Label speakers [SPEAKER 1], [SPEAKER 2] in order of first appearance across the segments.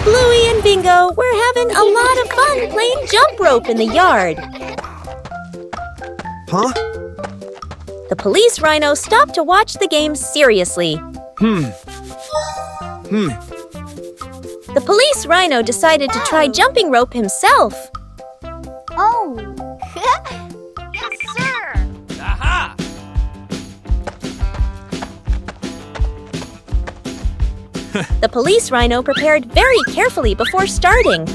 [SPEAKER 1] Bluey and Bingo were having a lot of fun playing jump rope in the yard.
[SPEAKER 2] Huh?
[SPEAKER 1] The police rhino stopped to watch the game seriously. The police rhino decided to try jumping rope himself.
[SPEAKER 3] Oh! Yes, sir!
[SPEAKER 4] Aha!
[SPEAKER 1] The police rhino prepared very carefully before starting.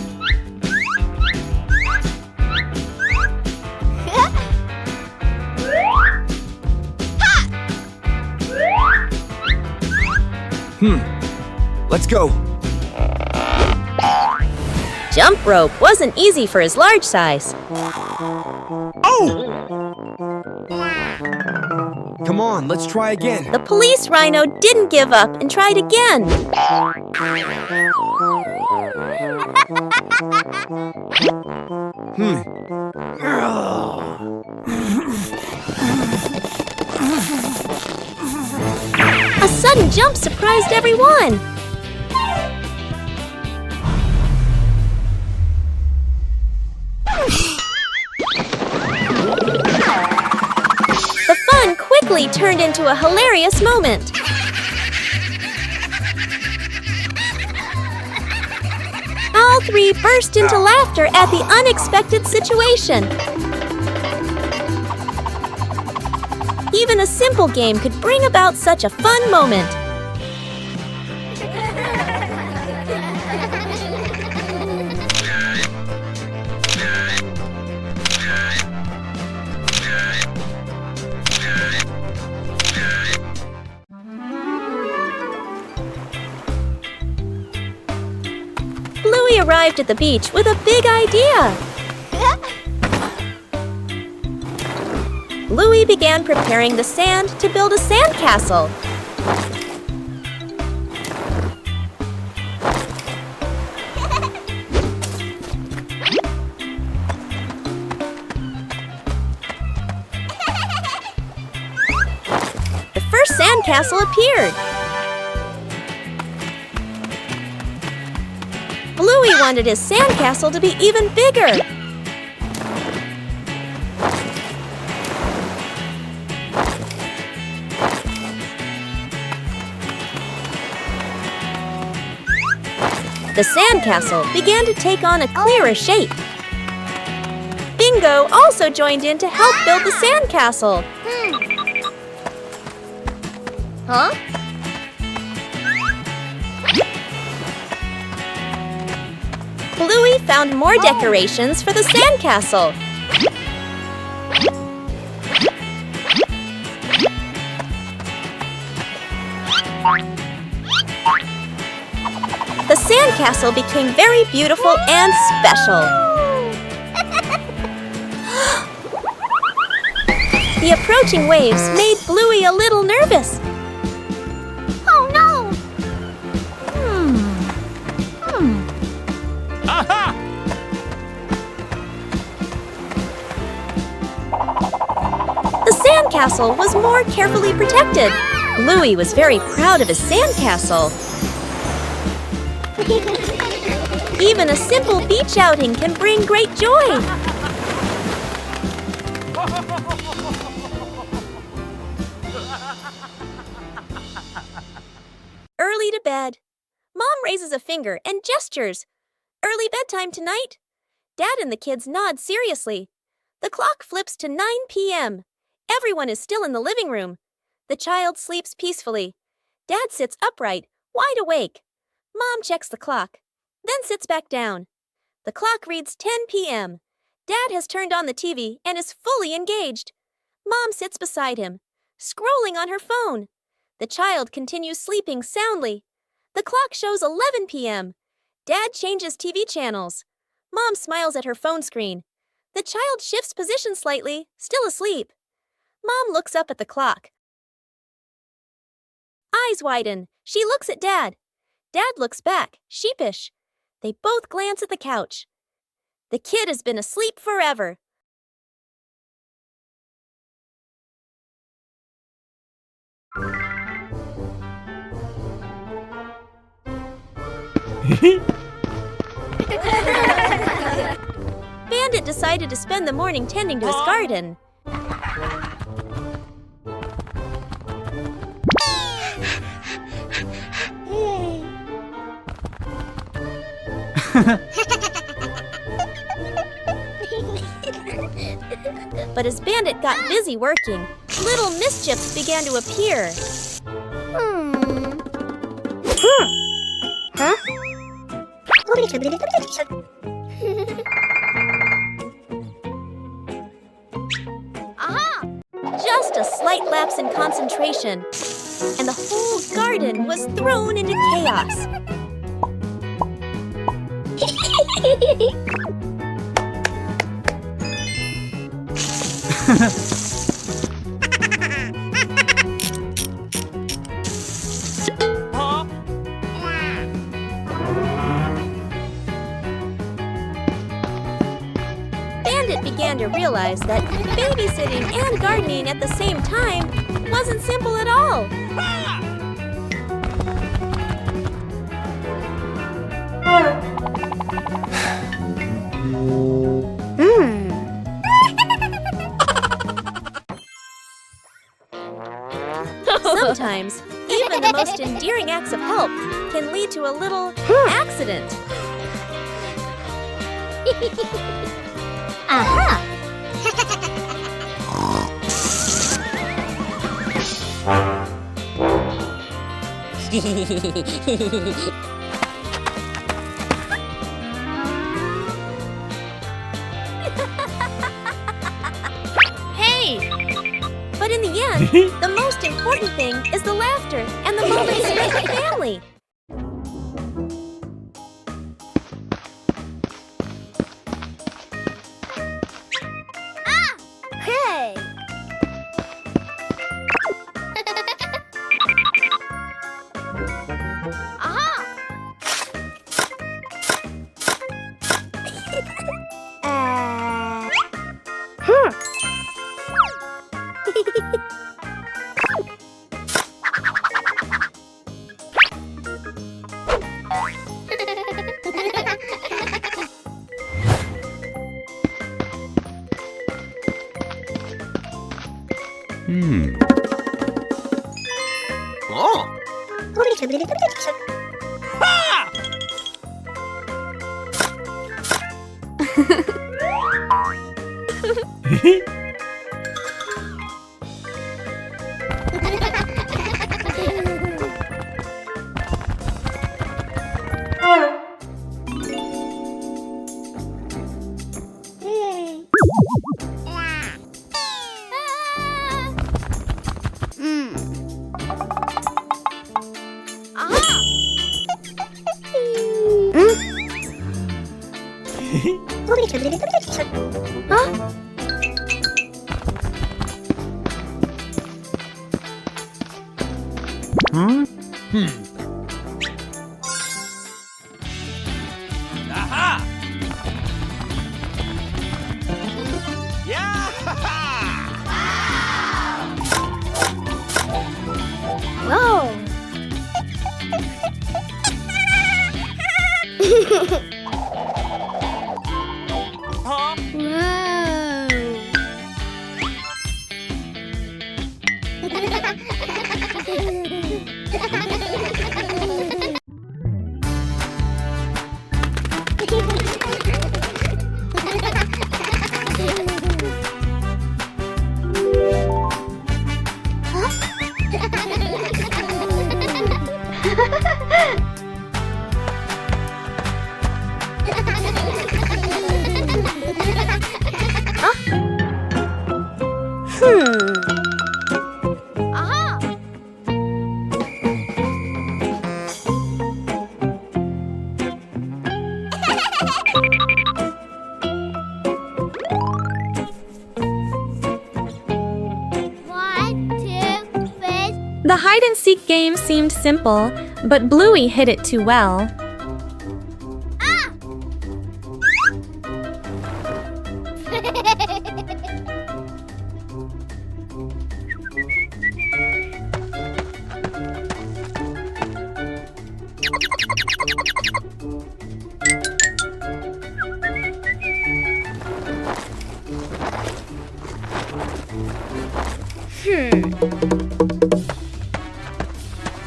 [SPEAKER 2] Let's go.
[SPEAKER 1] Jump rope wasn't easy for his large size.
[SPEAKER 2] Oh! Come on, let's try again.
[SPEAKER 1] The police rhino didn't give up and tried again. A sudden jump surprised everyone. The fun quickly turned into a hilarious moment. All three burst into laughter at the unexpected situation. Even a simple game could bring about such a fun moment. Bluey arrived at the beach with a big idea. Bluey began preparing the sand to build a sandcastle. The first sandcastle appeared. Bluey wanted his sandcastle to be even bigger. The sandcastle began to take on a clearer shape. Bingo also joined in to help build the sandcastle.
[SPEAKER 3] Huh?
[SPEAKER 1] Bluey found more decorations for the sandcastle. The sandcastle became very beautiful and special. The approaching waves made Bluey a little nervous.
[SPEAKER 3] Oh no!
[SPEAKER 4] Aha!
[SPEAKER 1] The sandcastle was more carefully protected. Bluey was very proud of his sandcastle. Even a simple beach outing can bring great joy. Early to bed. Mom raises a finger and gestures. Early bedtime tonight. Dad and the kids nod seriously. The clock flips to 9 p.m. Everyone is still in the living room. The child sleeps peacefully. Dad sits upright, wide awake. Mom checks the clock, then sits back down. The clock reads 10 p.m. Dad has turned on the TV and is fully engaged. Mom sits beside him, scrolling on her phone. The child continues sleeping soundly. The clock shows 11 p.m. Dad changes TV channels. Mom smiles at her phone screen. The child shifts position slightly, still asleep. Mom looks up at the clock. Eyes widen. She looks at Dad. Dad looks back, sheepish. They both glance at the couch. The kid has been asleep forever. Bandit decided to spend the morning tending to his garden. But as Bandit got busy working, little mischiefs began to appear.
[SPEAKER 3] Huh?
[SPEAKER 1] Aha! Just a slight lapse in concentration, and the whole garden was thrown into chaos. Bandit began to realize that babysitting and gardening at the same time wasn't simple at all. Sometimes, even the most endearing acts of help can lead to a little accident.
[SPEAKER 3] Aha!
[SPEAKER 1] Hey! But in the end, the most important thing is the laughter and the moments spent with family.
[SPEAKER 3] Hey! Aha!
[SPEAKER 2] Oh! Aha! Yeah!
[SPEAKER 3] Whoa!
[SPEAKER 4] The hide-and-seek game seemed simple, but Bluey hid it too well.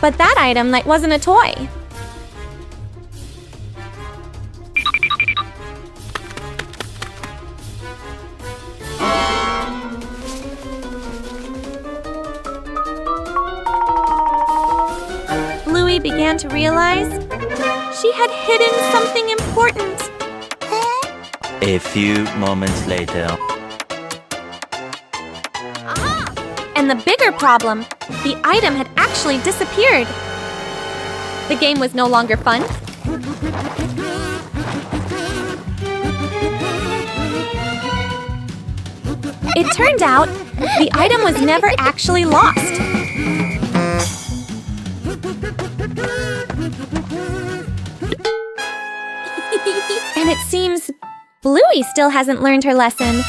[SPEAKER 4] But that item wasn't a toy. Bluey began to realize she had hidden something important.
[SPEAKER 5] A few moments later.
[SPEAKER 4] And the bigger problem, the item had actually disappeared. The game was no longer fun. It turned out the item was never actually lost. And it seems Bluey still hasn't learned her lesson.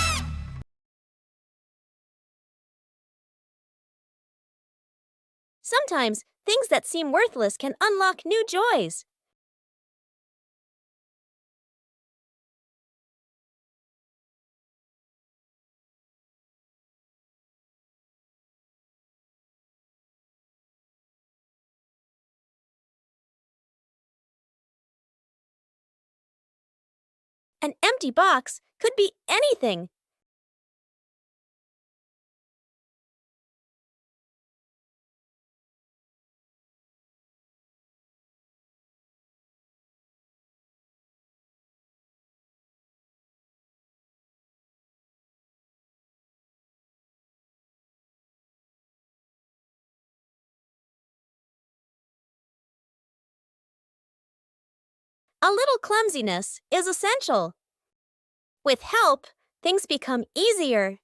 [SPEAKER 1] Sometimes, things that seem worthless can unlock new joys. An empty box could be anything. A little clumsiness is essential. With help, things become easier.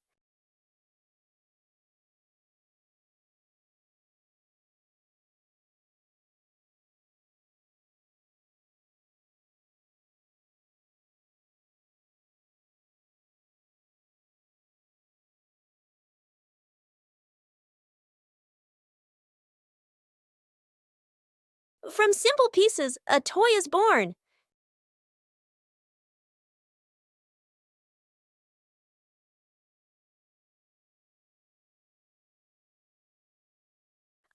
[SPEAKER 1] From simple pieces, a toy is born.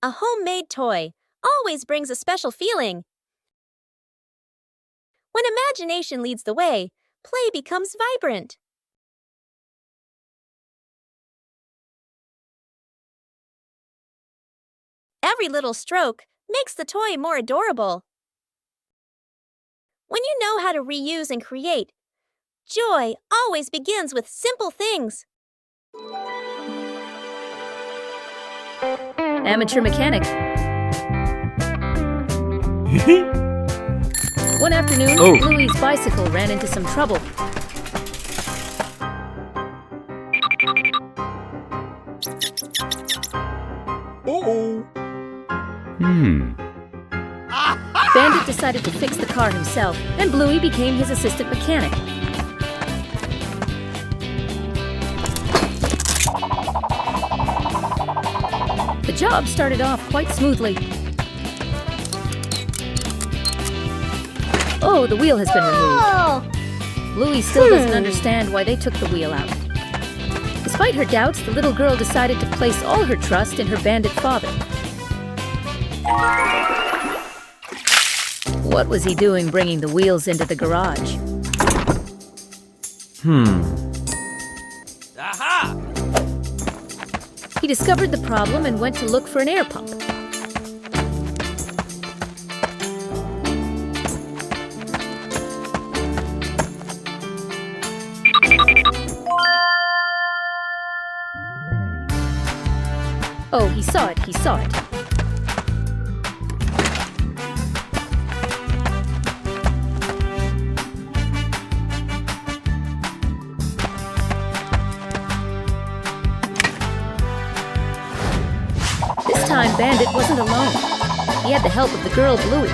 [SPEAKER 1] A homemade toy always brings a special feeling. When imagination leads the way, play becomes vibrant. Every little stroke makes the toy more adorable. When you know how to reuse and create, joy always begins with simple things.
[SPEAKER 6] Amateur mechanic. One afternoon, Bluey's bicycle ran into some trouble. Bandit decided to fix the car himself, and Bluey became his assistant mechanic. The job started off quite smoothly. Oh, the wheel has been removed. Bluey still doesn't understand why they took the wheel out. Despite her doubts, the little girl decided to place all her trust in her bandit father. What was he doing bringing the wheels into the garage?
[SPEAKER 2] Aha!
[SPEAKER 6] He discovered the problem and went to look for an air pump. Oh, he saw it. This time, Bandit wasn't alone. He had the help of the girl, Bluey.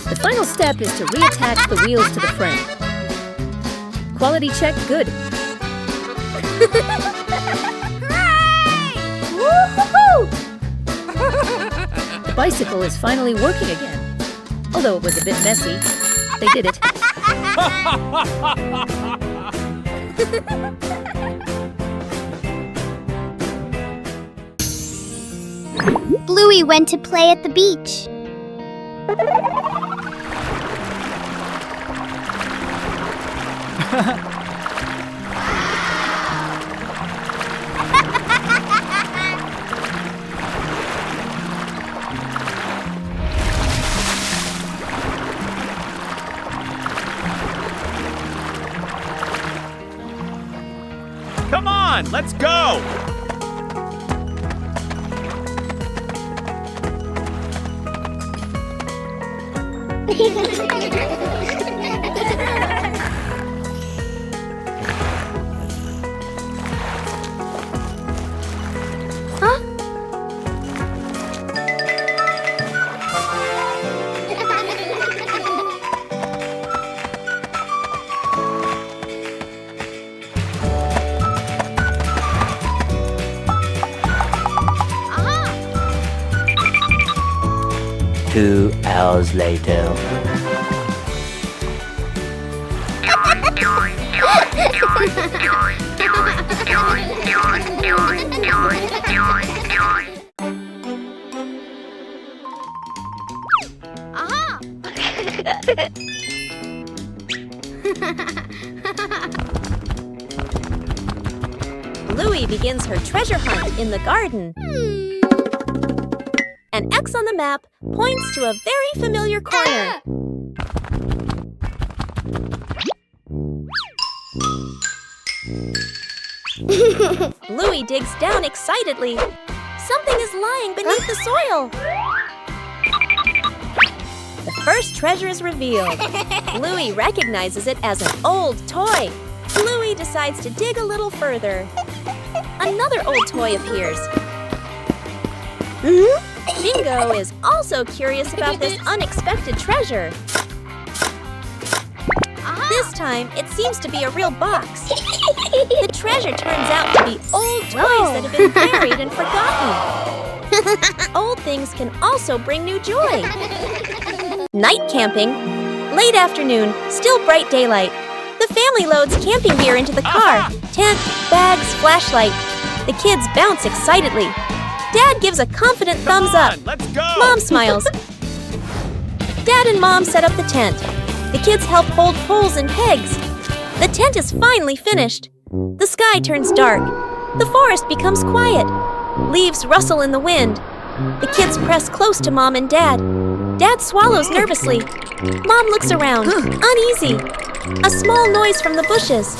[SPEAKER 6] The final step is to reattach the wheels to the frame. Quality check good. The bicycle is finally working again. Although it was a bit messy, they did it.
[SPEAKER 3] Bluey went to play at the beach.
[SPEAKER 2] Come on, let's go!
[SPEAKER 5] Two hours later.
[SPEAKER 1] Bluey begins her treasure hunt in the garden. An X on the map points to a very familiar corner. Bluey digs down excitedly. Something is lying beneath the soil. The first treasure is revealed. Bluey recognizes it as an old toy. Bluey decides to dig a little further. Another old toy appears. Bingo is also curious about this unexpected treasure. This time, it seems to be a real box. The treasure turns out to be old toys that have been buried and forgotten. Old things can also bring new joy. Night camping. Late afternoon, still bright daylight. The family loads camping gear into the car. Tent, bags, flashlight. The kids bounce excitedly. Dad gives a confident thumbs up.
[SPEAKER 2] Let's go!
[SPEAKER 1] Mom smiles. Dad and Mom set up the tent. The kids help hold poles and pegs. The tent is finally finished. The sky turns dark. The forest becomes quiet. Leaves rustle in the wind. The kids press close to Mom and Dad. Dad swallows nervously. Mom looks around, uneasy. A small noise from the bushes.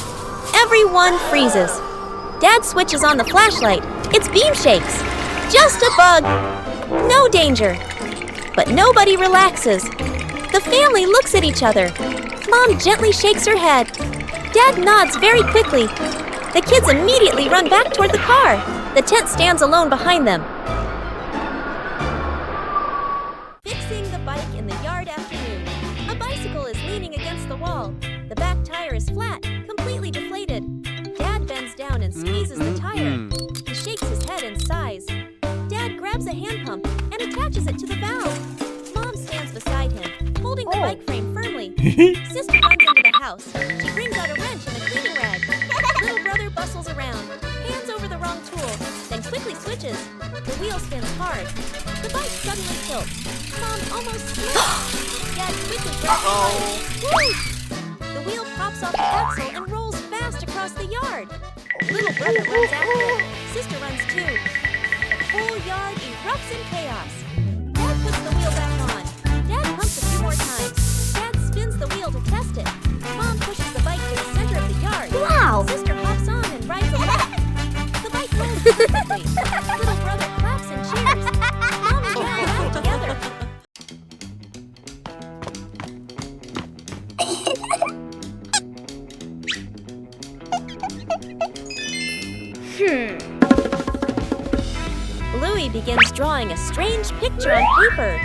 [SPEAKER 1] Everyone freezes. Dad switches on the flashlight. Its beam shakes. Just a bug. No danger. But nobody relaxes. The family looks at each other. Mom gently shakes her head. Dad nods very quickly. The kids immediately run back toward the car. The tent stands alone behind them. Fixing the bike in the yard afternoon. A bicycle is leaning against the wall. The back tire is flat, completely deflated. Dad bends down and squeezes the tire. He shakes his head and sighs. Dad grabs a hand pump and attaches it to the valve. Mom stands beside him, holding the bike frame firmly. Sister runs into the house. She brings out a wrench and a cleaning rag. Little brother bustles around, hands over the wrong tool, then quickly switches. The wheel spins hard. The bike suddenly tilts. Mom almost slips. Dad quickly grabs the bike. Woo! The wheel pops off the axle and rolls fast across the yard. Little brother runs after it. Sister runs too. The whole yard erupts in chaos. Dad puts the wheel back on. Dad pumps a few more times. Dad spins the wheel to test it. Mom pushes the bike to the center of the yard.
[SPEAKER 3] Wow!
[SPEAKER 1] Sister hops on and rides a lap. The bike rolls perfectly. Little brother claps and cheers. Mom and Dad laugh together. Bluey begins drawing a strange picture on paper.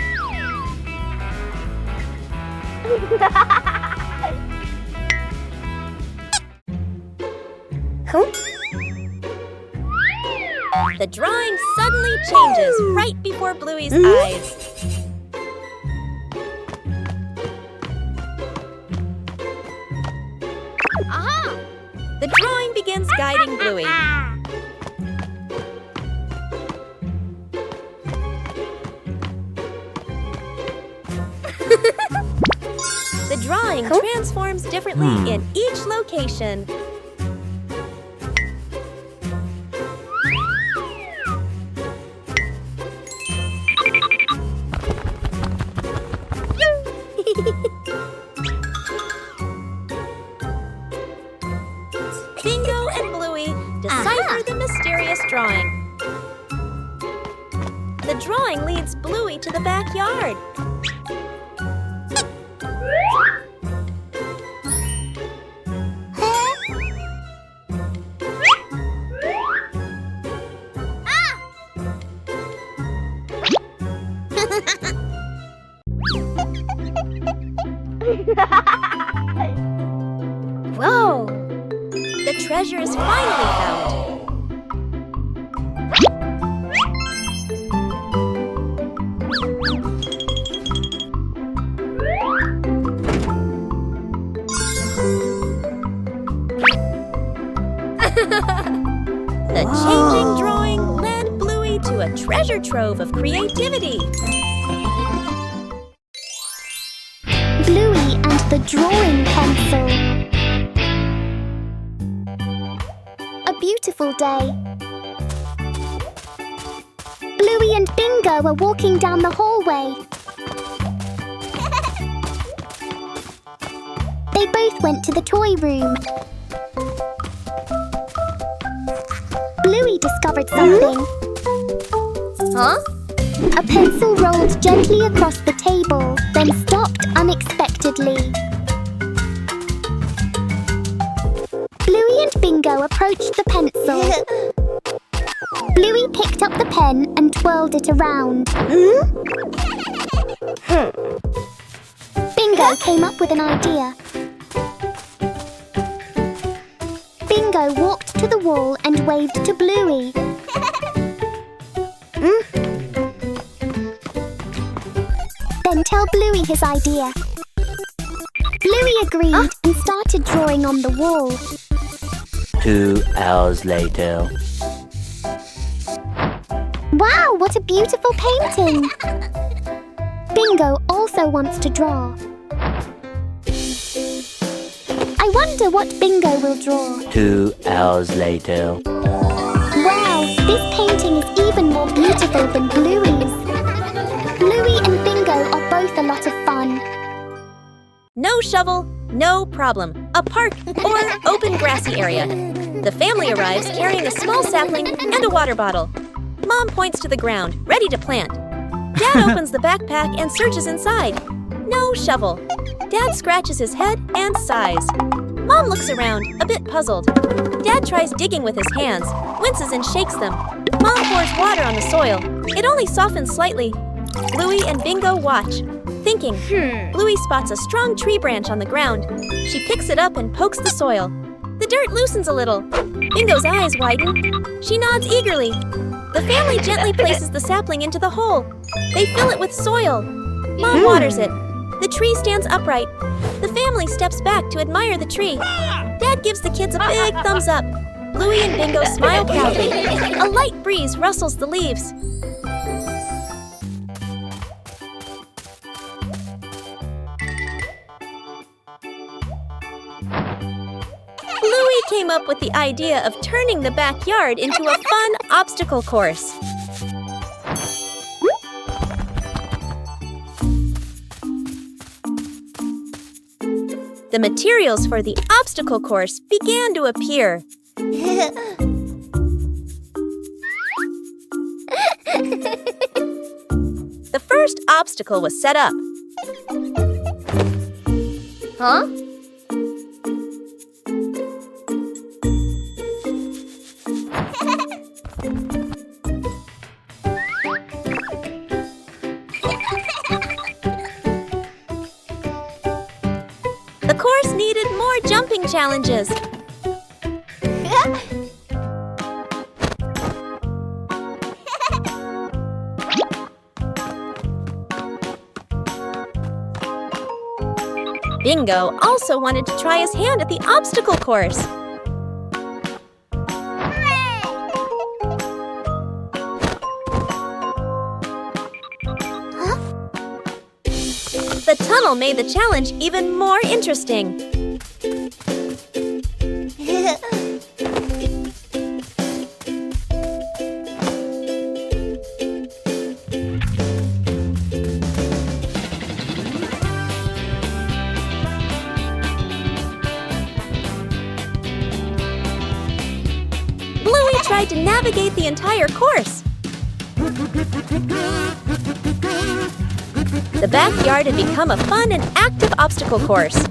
[SPEAKER 1] The drawing suddenly changes right before Bluey's eyes. The drawing begins guiding Bluey. drawing transforms differently in each location. Bingo and Bluey decipher the mysterious drawing. The drawing leads Bluey to the backyard.
[SPEAKER 3] Whoa!
[SPEAKER 1] The treasure is finally found. The changing drawing led Bluey to a treasure trove of creativity.
[SPEAKER 3] Bluey and the drawing pencil. A beautiful day. Bluey and Bingo are walking down the hallway. They both went to the toy room. Bluey discovered something.
[SPEAKER 4] Huh?
[SPEAKER 3] A pencil rolled gently across the table, then stopped unexpectedly. Bluey and Bingo approached the pencil. Bluey picked up the pen and twirled it around. Bingo came up with an idea. Bingo walked to the wall and waved to Bluey. Then tell Bluey his idea. Bluey agreed and started drawing on the wall.
[SPEAKER 5] 2 hours later.
[SPEAKER 3] Wow, what a beautiful painting! Bingo also wants to draw. I wonder what Bingo will draw.
[SPEAKER 5] 2 hours later.
[SPEAKER 3] Wow, this painting is even more beautiful than Bluey's. Bluey and Bingo are both a lot of fun.
[SPEAKER 1] No shovel, no problem. A park or open grassy area. The family arrives carrying a small sapling and a water bottle. Mom points to the ground, ready to plant. Dad opens the backpack and searches inside. No shovel. Dad scratches his head and sighs. Mom looks around, a bit puzzled. Dad tries digging with his hands, winces and shakes them. Mom pours water on the soil. It only softens slightly. Bluey and Bingo watch, thinking. Bluey spots a strong tree branch on the ground. She picks it up and pokes the soil. The dirt loosens a little. Bingo's eyes widen. She nods eagerly. The family gently places the sapling into the hole. They fill it with soil. Mom waters it. The tree stands upright. The family steps back to admire the tree. Dad gives the kids a big thumbs up. Bluey and Bingo smile proudly. A light breeze rustles the leaves. Bluey came up with the idea of turning the backyard into a fun obstacle course. The materials for the obstacle course began to appear. The first obstacle was set up.
[SPEAKER 4] Huh?
[SPEAKER 1] The course needed more jumping challenges. Bingo also wanted to try his hand at the obstacle course. The tunnel made the challenge even more interesting. Bluey tried to navigate the entire course. The backyard had become a fun and active obstacle course.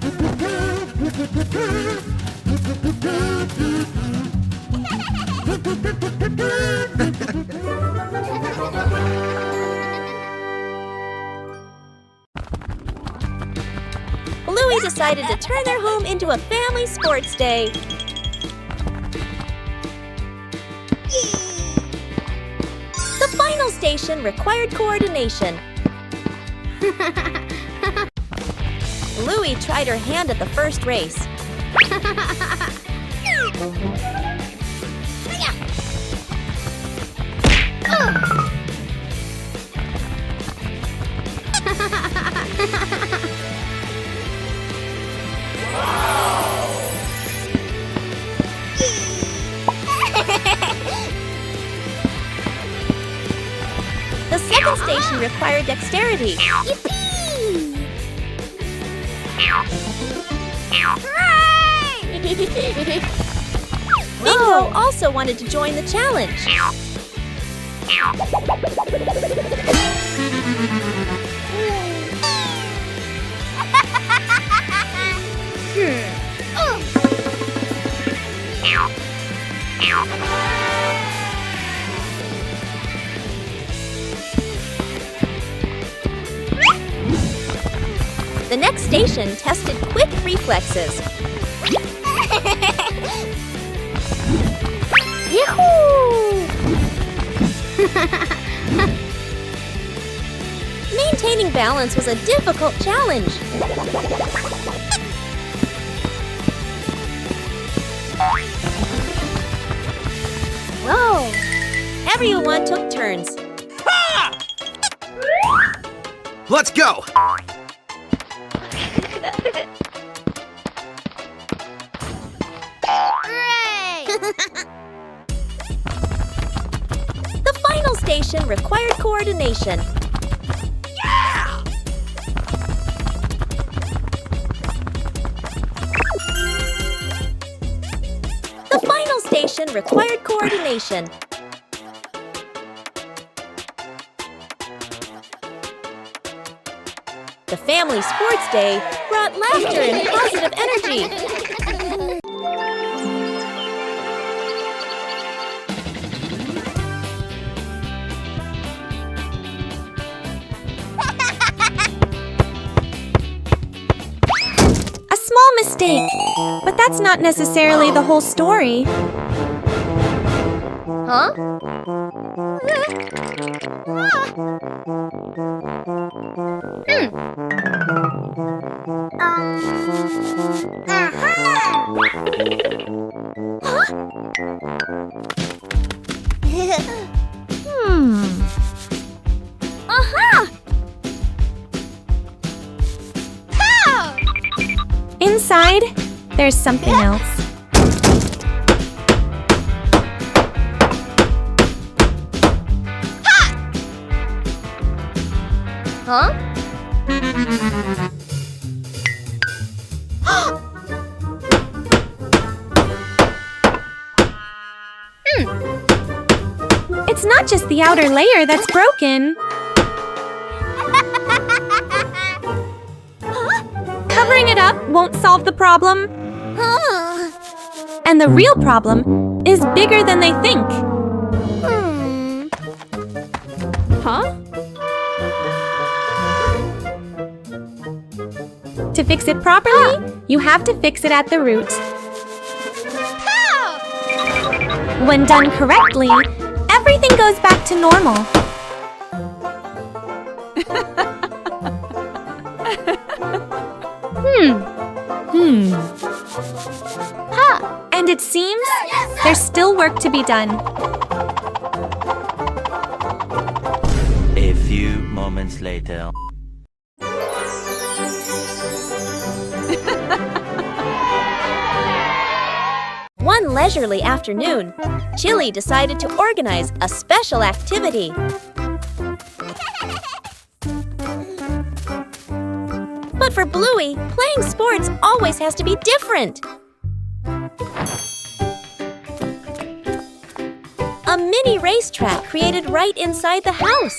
[SPEAKER 1] Bluey decided to turn their home into a family sports day. The final station required coordination. Bluey tried her hand at the first race. The second station required dexterity. Bingo also wanted to join the challenge. The next station tested quick reflexes. Yahoo! Maintaining balance was a difficult challenge. Whoa! Everyone took turns.
[SPEAKER 2] Ha! Let's go!
[SPEAKER 1] The final station required coordination.
[SPEAKER 2] Yeah!
[SPEAKER 1] The final station required coordination. The family sports day brought laughter and positive energy.
[SPEAKER 4] A small mistake, but that's not necessarily the whole story.
[SPEAKER 1] Huh?
[SPEAKER 4] Inside, there's something else.
[SPEAKER 1] Huh?
[SPEAKER 4] It's not just the outer layer that's broken. Covering it up won't solve the problem. And the real problem is bigger than they think. Huh? To fix it properly, you have to fix it at the root. When done correctly, everything goes back to normal. And it seems there's still work to be done.
[SPEAKER 5] A few moments later.
[SPEAKER 1] leisurely afternoon, Chilli decided to organize a special activity. But for Bluey, playing sports always has to be different. A mini racetrack created right inside the house.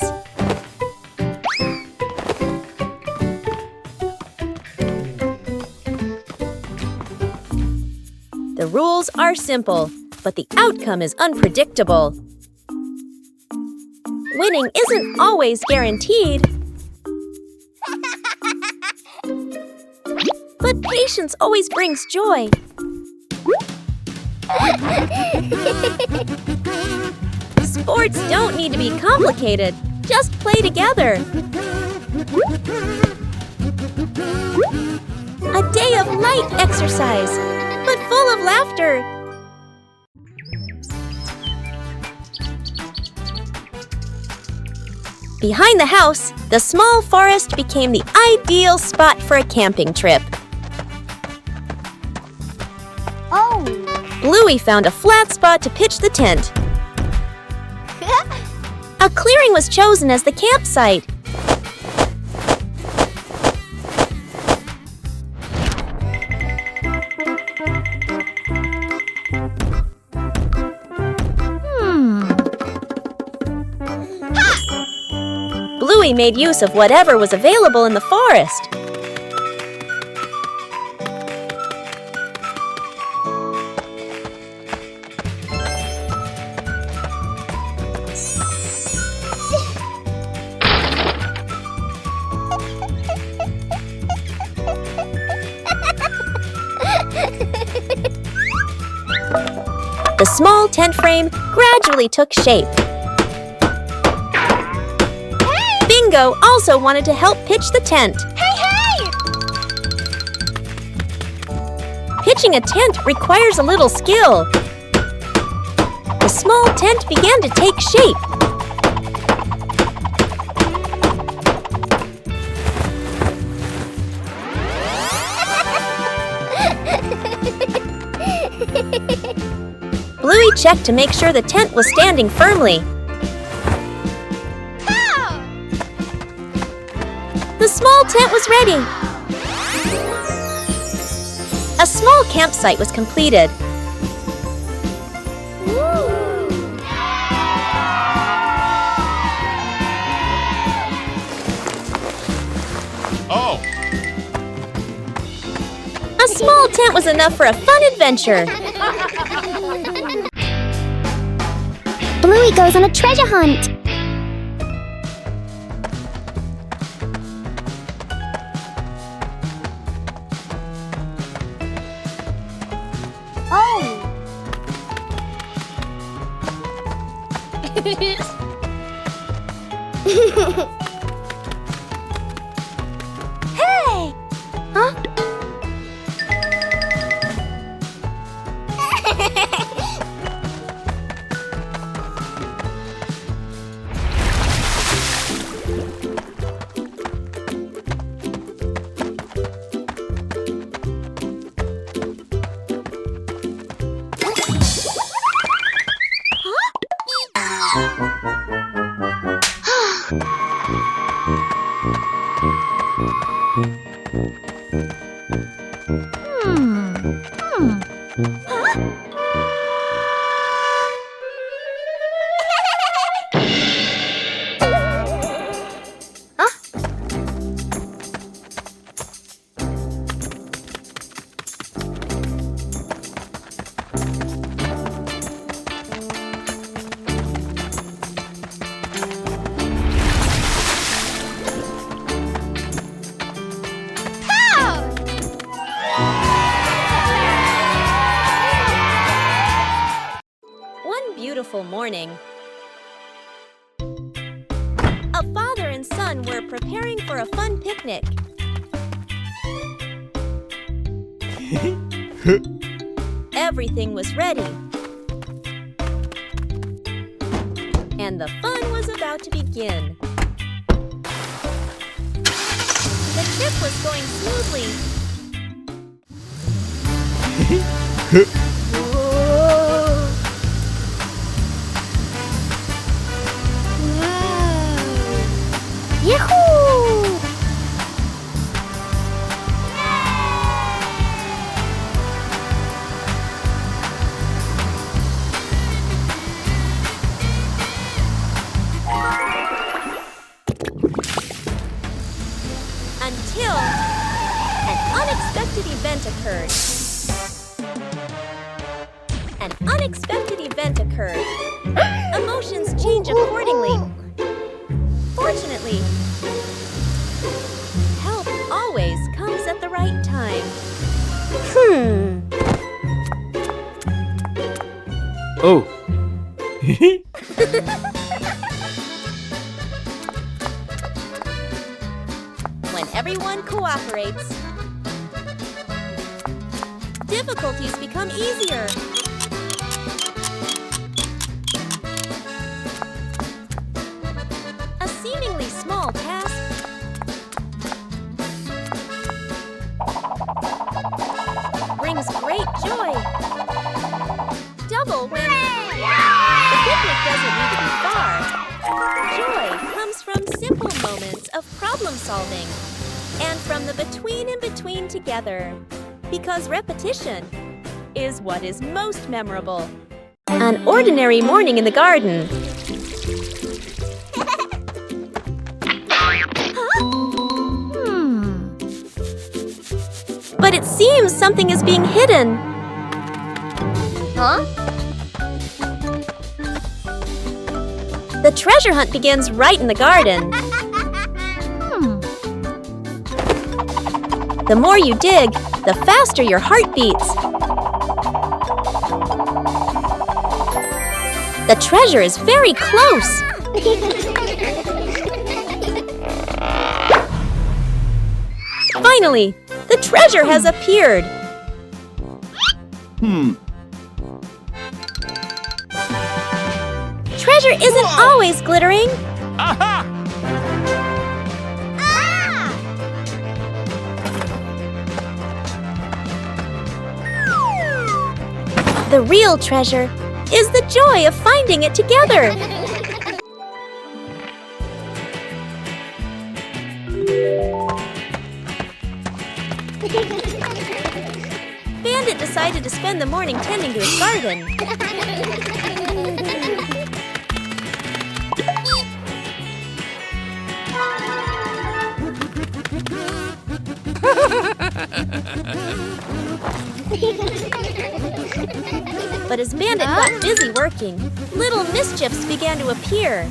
[SPEAKER 1] The rules are simple, but the outcome is unpredictable. Winning isn't always guaranteed. But patience always brings joy. Sports don't need to be complicated. Just play together. A day of light exercise, but full of laughter. Behind the house, the small forest became the ideal spot for a camping trip.
[SPEAKER 3] Oh!
[SPEAKER 1] Bluey found a flat spot to pitch the tent. A clearing was chosen as the campsite. Bluey made use of whatever was available in the forest. The small tent frame gradually took shape. Bingo also wanted to help pitch the tent.
[SPEAKER 3] Hey!
[SPEAKER 1] Pitching a tent requires a little skill. The small tent began to take shape. Bluey checked to make sure the tent was standing firmly. The small tent was ready. A small campsite was completed.
[SPEAKER 2] Oh!
[SPEAKER 1] A small tent was enough for a fun adventure.
[SPEAKER 3] Bluey goes on a treasure hunt. Oh!
[SPEAKER 1] Hey! Huh? Beautiful morning. A father and son were preparing for a fun picnic. Everything was ready. And the fun was about to begin. The trip was going smoothly. Whoa. event occurred. An unexpected event occurred. Emotions change accordingly. Fortunately, help always comes at the right time.
[SPEAKER 2] Oh.
[SPEAKER 1] When everyone cooperates, difficulties become easier. A seemingly small task brings great joy. Double when the picnic doesn't need to be far. Joy comes from simple moments of problem solving and from the between and between together, because repetition is what is most memorable. An ordinary morning in the garden. But it seems something is being hidden. Huh? The treasure hunt begins right in the garden. The more you dig, the faster your heart beats. The treasure is very close. Finally, the treasure has appeared. Treasure isn't always glittering.
[SPEAKER 2] Aha!
[SPEAKER 1] The real treasure is the joy of finding it together. Bandit decided to spend the morning tending to his garden. But as Bandit got busy working, little mischiefs began to appear.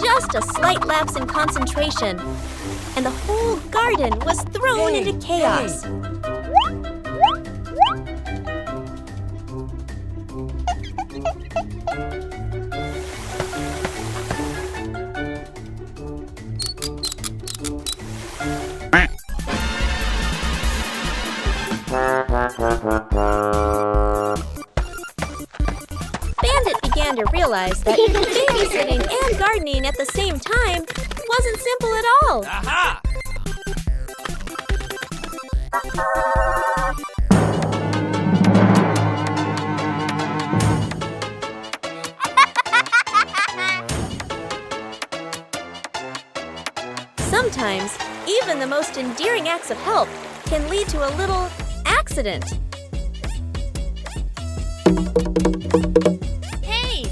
[SPEAKER 1] Just a slight lapse in concentration, and the whole garden was thrown into chaos. Bandit began to realize that babysitting and gardening at the same time wasn't simple at all.
[SPEAKER 2] Aha!
[SPEAKER 1] Sometimes, even the most endearing acts of help can lead to a little accident. Hey!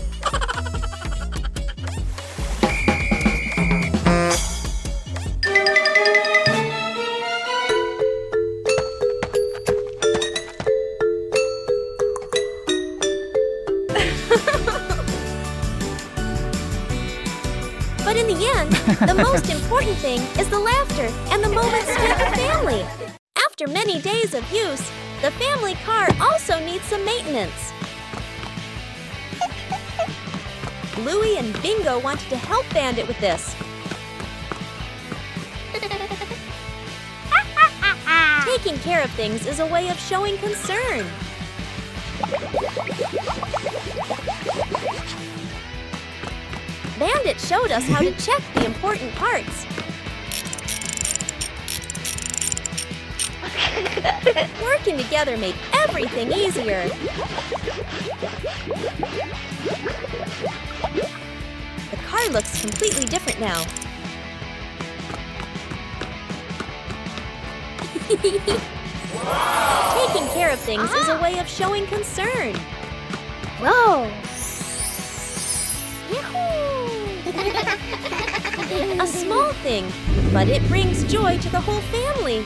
[SPEAKER 1] But in the end, the most important thing is the laughter and the moments spent with family. After many days of use, the family car also needs some maintenance. Bluey and Bingo wanted to help Bandit with this. Taking care of things is a way of showing concern. Bandit showed us how to check the important parts. Working together made everything easier. The car looks completely different now. Take taking care of things is a way of showing concern.
[SPEAKER 3] Whoa!
[SPEAKER 1] A small thing, but it brings joy to the whole family.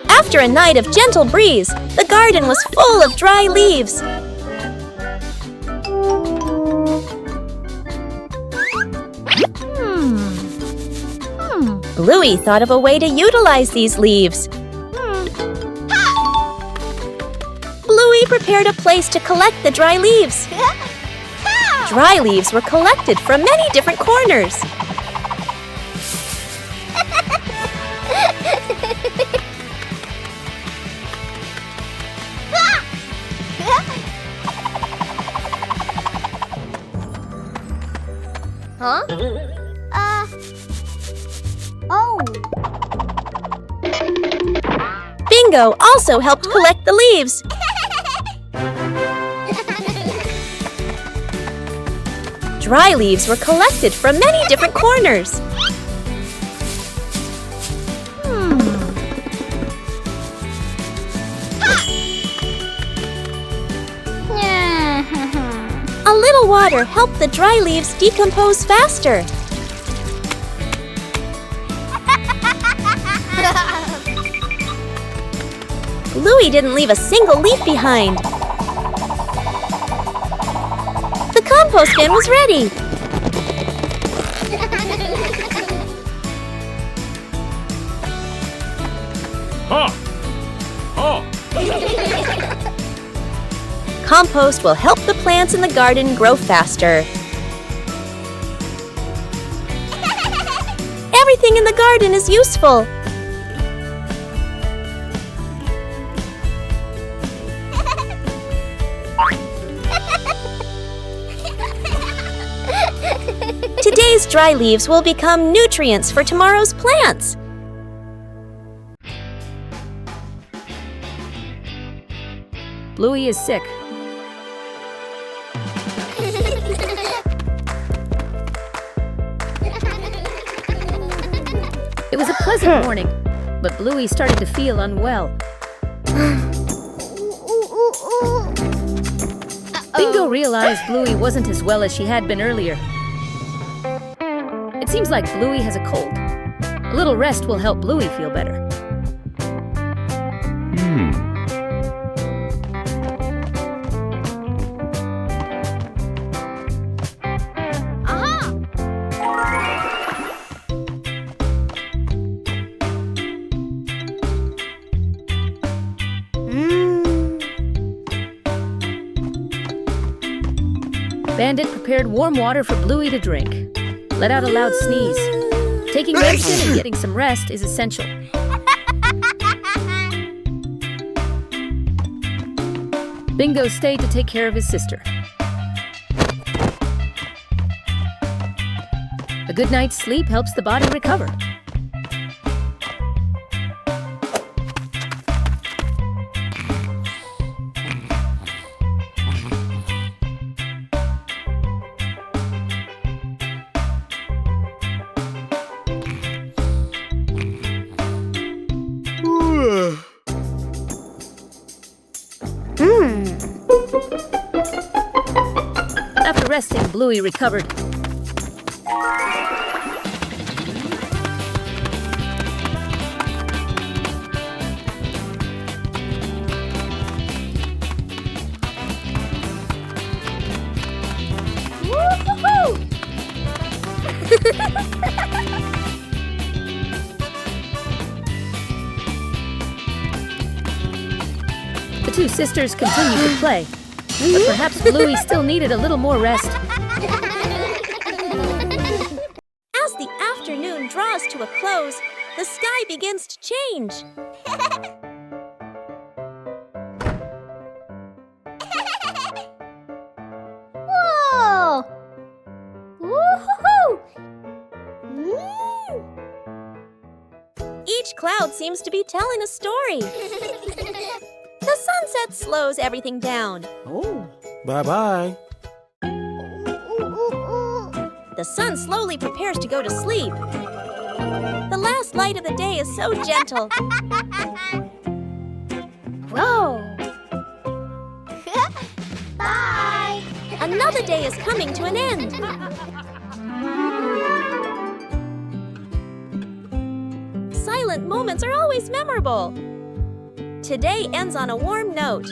[SPEAKER 1] After a night of gentle breeze, the garden was full of dry leaves. Bluey thought of a way to utilize these leaves. Bluey prepared a place to collect the dry leaves. Dry leaves were collected from many different corners.
[SPEAKER 3] Huh? Oh.
[SPEAKER 1] Bingo also helped collect the leaves. Dry leaves were collected from many different corners. A little water helped the dry leaves decompose faster. Bluey didn't leave a single leaf behind. The compost bin was ready.
[SPEAKER 2] Ha! Ha!
[SPEAKER 1] Compost will help the plants in the garden grow faster. Everything in the garden is useful. Today's dry leaves will become nutrients for tomorrow's plants.
[SPEAKER 6] Bluey is sick. It was a pleasant morning, but Bluey started to feel unwell. Bingo realized Bluey wasn't as well as she had been earlier. It seems like Bluey has a cold. A little rest will help Bluey feel better. Bandit prepared warm water for Bluey to drink. Let out a loud sneeze. Taking medicine and getting some rest is essential. Bingo stayed to take care of his sister. A good night's sleep helps the body recover. After resting, Bluey recovered. The two sisters continued to play, but perhaps Bluey still needed a little more rest.
[SPEAKER 1] As the afternoon draws to a close, the sky begins to change.
[SPEAKER 3] Whoa! Woo-hoo-hoo!
[SPEAKER 1] Each cloud seems to be telling a story. The sunset slows everything down.
[SPEAKER 7] Oh, bye-bye.
[SPEAKER 1] The sun slowly prepares to go to sleep. The last light of the day is so gentle.
[SPEAKER 3] Whoa! Bye!
[SPEAKER 1] Another day is coming to an end. Silent moments are always memorable. Today ends on a warm note.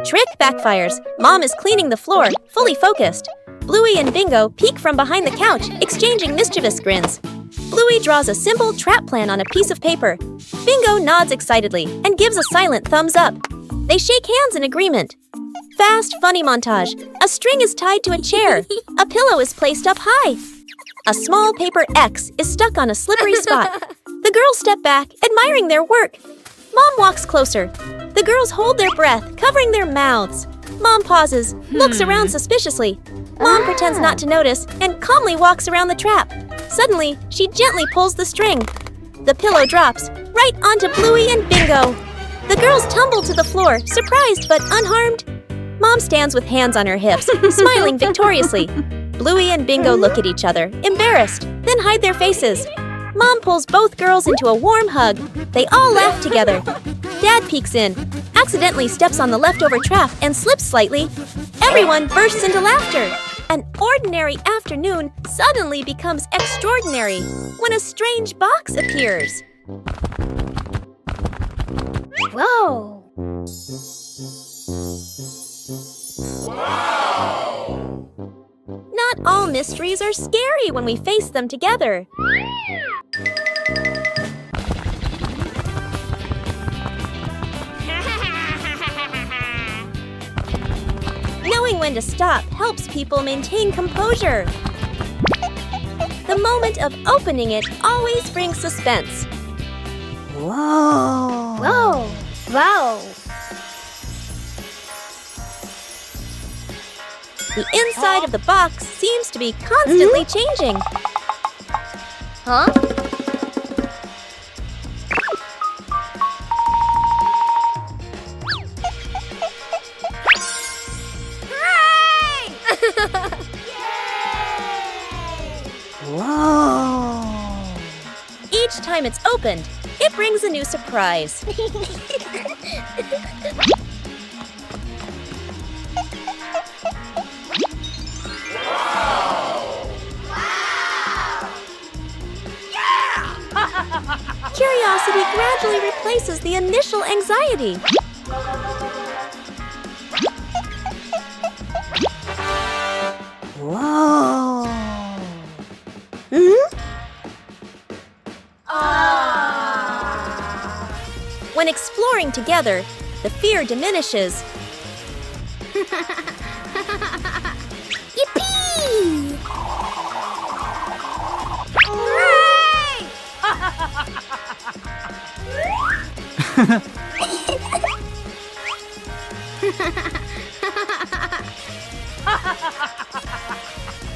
[SPEAKER 1] Trick backfires. Mom is cleaning the floor, fully focused. Bluey and Bingo peek from behind the couch, exchanging mischievous grins. Bluey draws a simple trap plan on a piece of paper. Bingo nods excitedly and gives a silent thumbs up. They shake hands in agreement. Fast, funny montage. A string is tied to a chair. A pillow is placed up high. A small paper X is stuck on a slippery spot. The girls step back, admiring their work. Mom walks closer. The girls hold their breath, covering their mouths. Mom pauses, looks around suspiciously. Mom pretends not to notice and calmly walks around the trap. Suddenly, she gently pulls the string. The pillow drops, right onto Bluey and Bingo. The girls tumble to the floor, surprised but unharmed. Mom stands with hands on her hips, smiling victoriously. Bluey and Bingo look at each other, embarrassed, then hide their faces. Mom pulls both girls into a warm hug. They all laugh together. Dad peeks in, accidentally steps on the leftover trap and slips slightly. Everyone bursts into laughter. An ordinary afternoon suddenly becomes extraordinary when a strange box appears.
[SPEAKER 3] Whoa!
[SPEAKER 1] Not all mysteries are scary when we face them together. Knowing when to stop helps people maintain composure. The moment of opening it always brings suspense.
[SPEAKER 3] Whoa! Whoa! Whoa!
[SPEAKER 1] The inside of the box seems to be constantly changing.
[SPEAKER 3] Huh?
[SPEAKER 1] Whoa! Each time it's opened, it brings a new surprise. Curiosity gradually replaces the initial anxiety. Whoa! When exploring together, the fear diminishes.
[SPEAKER 3] Yippee!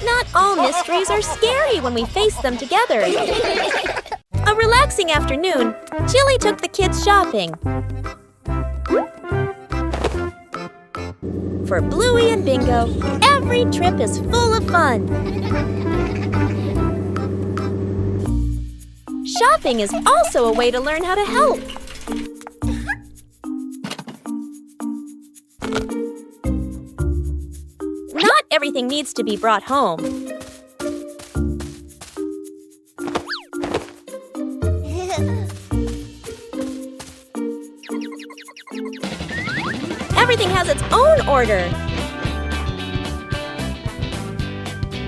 [SPEAKER 1] Not all mysteries are scary when we face them together. A relaxing afternoon, Chilli took the kids shopping. For Bluey and Bingo, every trip is full of fun. Shopping is also a way to learn how to help. Not everything needs to be brought home. Everything has its own order.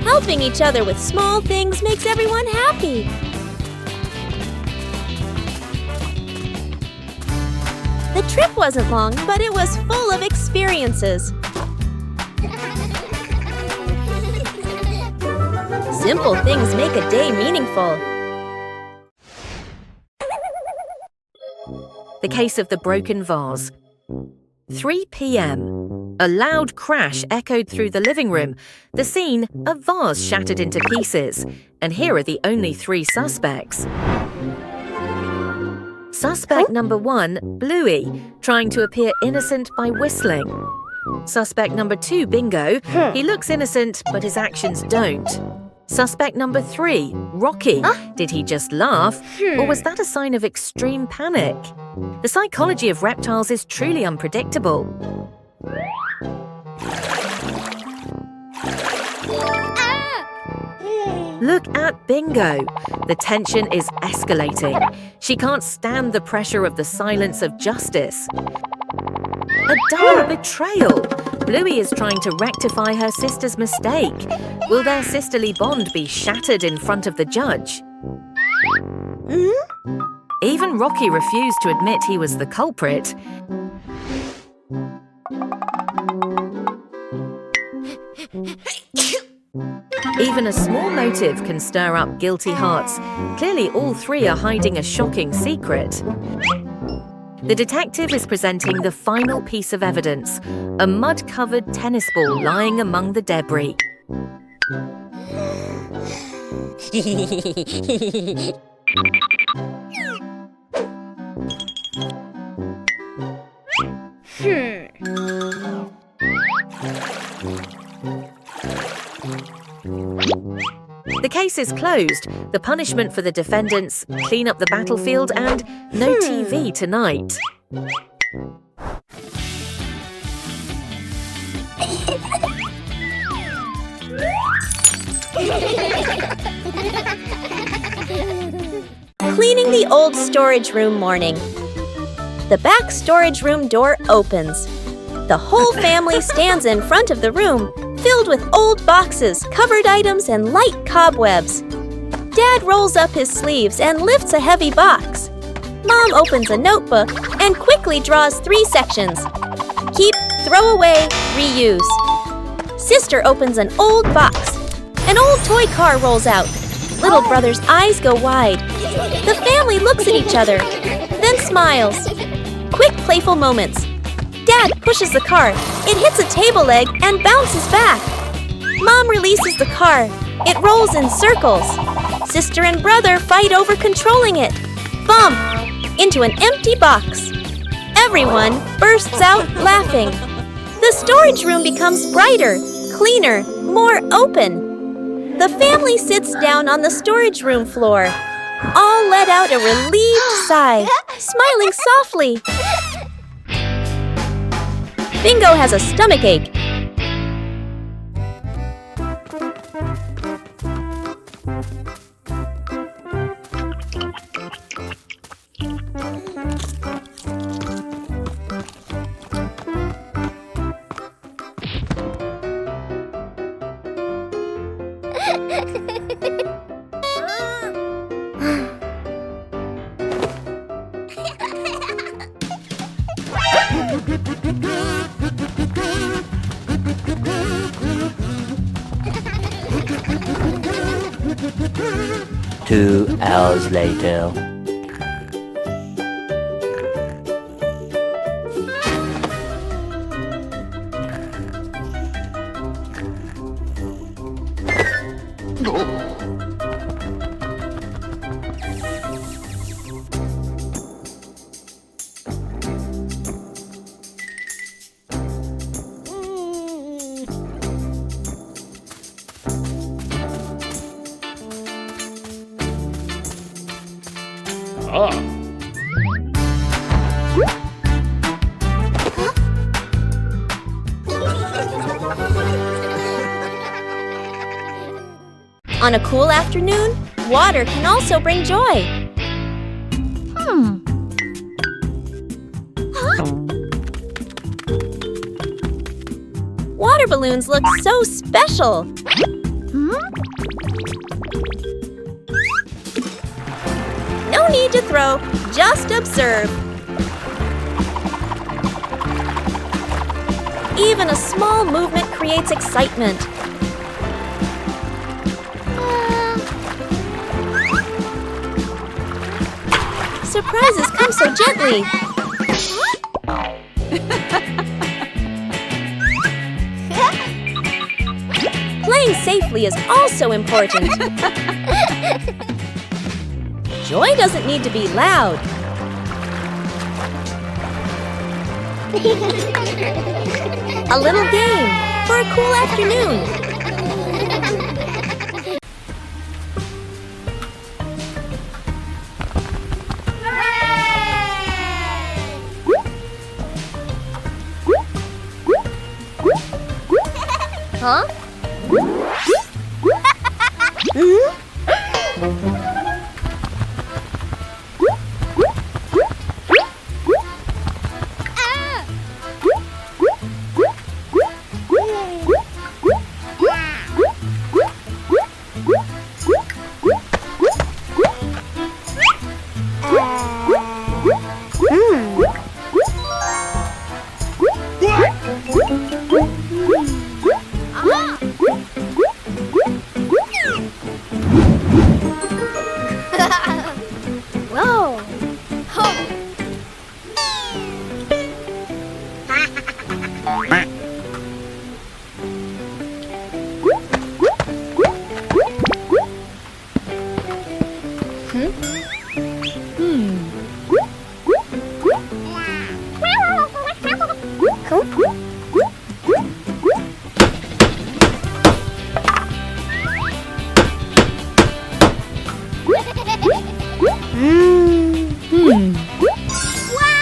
[SPEAKER 1] Helping each other with small things makes everyone happy. The trip wasn't long, but it was full of experiences. Simple things make a day meaningful.
[SPEAKER 8] The case of the broken vase. 3 p.m. A loud crash echoed through the living room. The scene, a vase shattered into pieces. And here are the only 3 suspects. Suspect number 1, Bluey, trying to appear innocent by whistling. Suspect number 2, Bingo. He looks innocent, but his actions don't. Suspect number 3, Rocky. Did he just laugh, or was that a sign of extreme panic? The psychology of reptiles is truly unpredictable. Look at Bingo. The tension is escalating. She can't stand the pressure of the silence of justice. A double betrayal. Bluey is trying to rectify her sister's mistake. Will their sisterly bond be shattered in front of the judge? Even Rocky refused to admit he was the culprit. Even a small motive can stir up guilty hearts. Clearly, all three are hiding a shocking secret. The detective is presenting the final piece of evidence, a mud-covered tennis ball lying among the debris. The case is closed. The punishment for the defendants: clean up the battlefield and no TV tonight.
[SPEAKER 1] Cleaning the old storage room morning. The back storage room door opens. The whole family stands in front of the room, filled with old boxes, covered items, and light cobwebs. Dad rolls up his sleeves and lifts a heavy box. Mom opens a notebook and quickly draws 3 sections: keep, throw away, reuse. Sister opens an old box. An old toy car rolls out. Little brother's eyes go wide. The family looks at each other, then smiles. Quick, playful moments. Dad pushes the car. It hits a table leg and bounces back. Mom releases the car. It rolls in circles. Sister and brother fight over controlling it. Bump! Into an empty box. Everyone bursts out laughing. The storage room becomes brighter, cleaner, more open. The family sits down on the storage room floor. All let out a relieved sigh, smiling softly. Bingo has a stomachache.
[SPEAKER 5] Two hours later.
[SPEAKER 1] On a cool afternoon, water can also bring joy. Water balloons look so special. No need to throw, just observe. Even a small movement creates excitement. Surprises come so gently. Playing safely is also important. Joy doesn't need to be loud. A little game for a cool afternoon.
[SPEAKER 4] Huh?
[SPEAKER 3] Whoa!
[SPEAKER 1] Wow!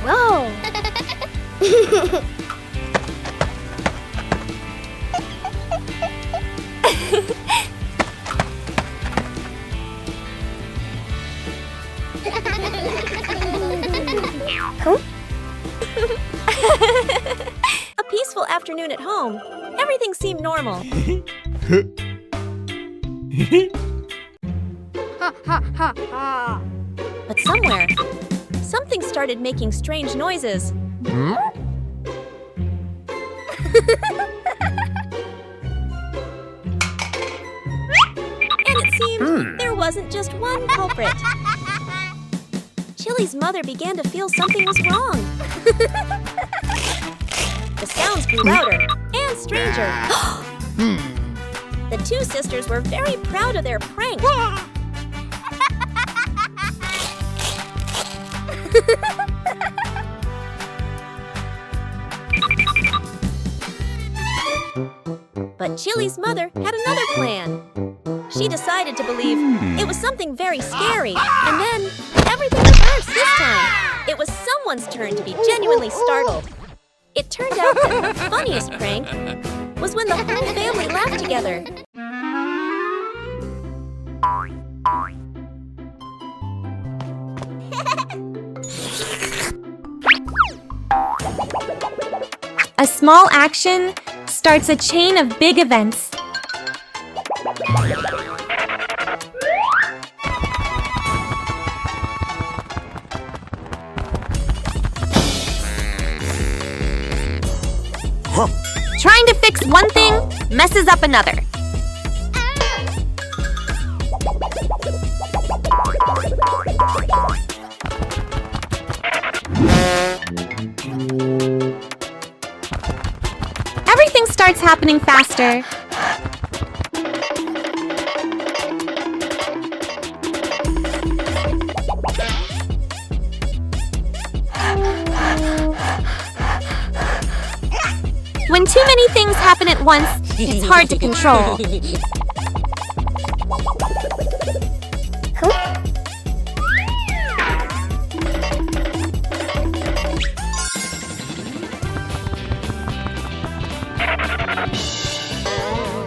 [SPEAKER 3] Whoa!
[SPEAKER 1] A peaceful afternoon at home. Everything seemed normal. But somewhere, something started making strange noises. And it seemed there wasn't just one culprit. Chilli's mother began to feel something was wrong. The sounds grew louder and stranger. The two sisters were very proud of their prank. But Chilli's mother had another plan. She decided to believe it was something very scary, and then everything reversed this time. It was someone's turn to be genuinely startled. It turned out that the funniest prank was when the whole family laughed together.
[SPEAKER 4] A small action starts a chain of big events. Trying to fix one thing messes up another. Everything starts happening faster. When too many things happen at once, it's hard to control.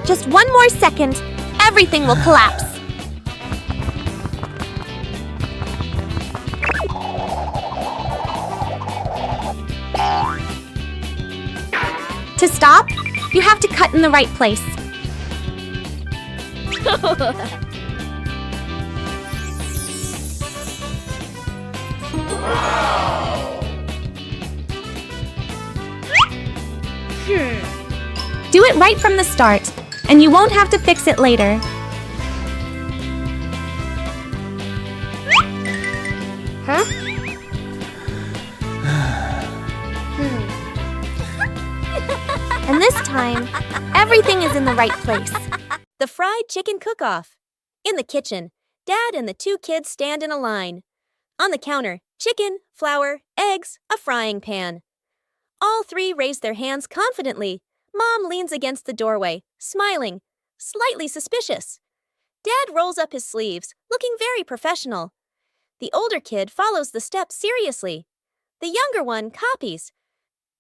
[SPEAKER 4] Just one more second, everything will collapse. To stop, you have to cut in the right place. Do it right from the start, and you won't have to fix it later. And this time, everything is in the right place.
[SPEAKER 1] The fried chicken cook-off. In the kitchen, Dad and the two kids stand in a line. On the counter, chicken, flour, eggs, a frying pan. All three raise their hands confidently. Mom leans against the doorway, smiling, slightly suspicious. Dad rolls up his sleeves, looking very professional. The older kid follows the steps seriously. The younger one copies,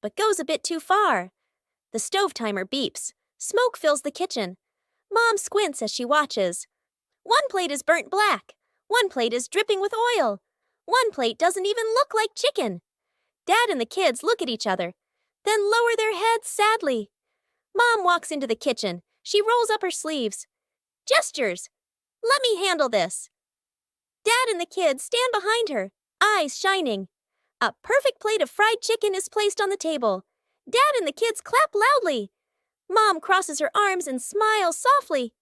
[SPEAKER 1] but goes a bit too far. The stove timer beeps. Smoke fills the kitchen. Mom squints as she watches. One plate is burnt black. One plate is dripping with oil. One plate doesn't even look like chicken. Dad and the kids look at each other, then lower their heads sadly. Mom walks into the kitchen. She rolls up her sleeves. Gestures. Let me handle this. Dad and the kids stand behind her, eyes shining. A perfect plate of fried chicken is placed on the table. Dad and the kids clap loudly. Mom crosses her arms and smiles softly.